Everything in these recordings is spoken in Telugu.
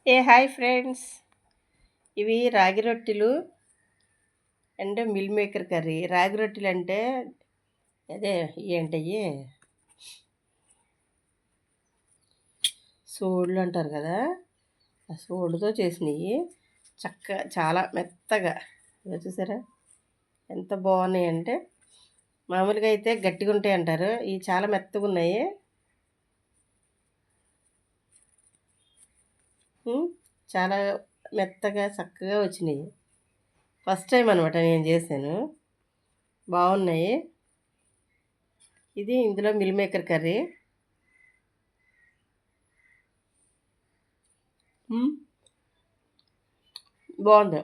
Hi friends. ఇవి రాగి రొట్టెలు అండ్ మిల్ మేకర్ కర్రీ. రాగి రొట్టెలు అంటే అదే ఏంటయ్యి సోళ్ళు అంటారు కదా, ఆ సోళ్ళతో చేసినవి. చాలా మెత్తగా చూసారా ఎంత బాగున్నాయి అంటే, మామూలుగా అయితే గట్టిగా ఉంటాయి అంటారు, ఇవి చాలా మెత్తగా ఉన్నాయి. చాలా మెత్తగా చక్కగా వచ్చినాయి. ఫస్ట్ టైం అనమాట నేను చేశాను, బాగున్నాయి. ఇది ఇందులో మిల్ మేకర్ కర్రీ. బాగుంది.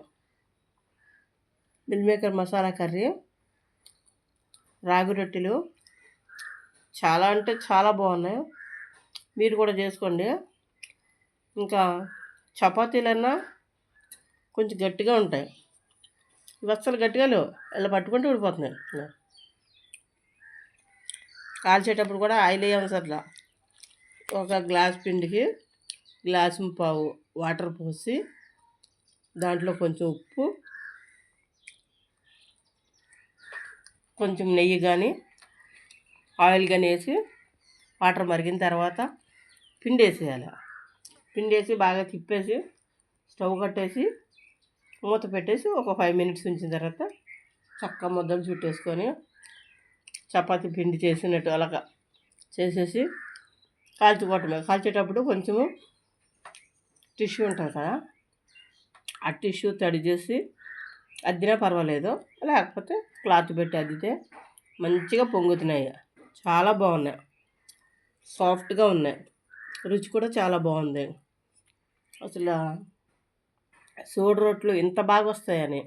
మిల్ మేకర్ మసాలా కర్రీ, రాగి రొట్టెలు చాలా అంటే చాలా బాగున్నాయి. మీరు కూడా చేసుకోండి. ఇంకా చపాతీలన్నా కొంచెం గట్టిగా ఉంటాయి, ఇవి అస్సలు గట్టిగా లేవు, ఇలా పట్టుకుంటూ ఊడిపోతున్నాయి. కాల్చేటప్పుడు కూడా ఆయిల్ వేయవసరలా. ఒక గ్లాస్ పిండికి గ్లాసు పావు వాటర్ పోసి దాంట్లో కొంచెం ఉప్పు, కొంచెం నెయ్యి కానీ ఆయిల్ కానీ వేసి వాటర్ మరిగిన తర్వాత పిండి వేసేయాలి. పిండి వేసి బాగా తిప్పేసి స్టవ్ కట్టేసి మూత పెట్టేసి ఒక 5 minutes ఉంచిన తర్వాత చక్క ముద్దలు చుట్టేసుకొని చపాతీ పిండి చేసినట్టు అలాగా చేసేసి కాల్చుకోవటమే. కాల్చేటప్పుడు కొంచెము టిష్యూ ఉంటుంది కదా, ఆ టిష్యూ తడి చేసి అద్దినా పర్వాలేదు, లేకపోతే క్లాత్ పెట్టి అద్దితే మంచిగా పొంగుతున్నాయి. చాలా బాగున్నాయి, సాఫ్ట్గా ఉన్నాయి, రుచి కూడా చాలా బాగుంది. అసలు సోడు రొట్టెలు ఇంత బాగా వస్తాయని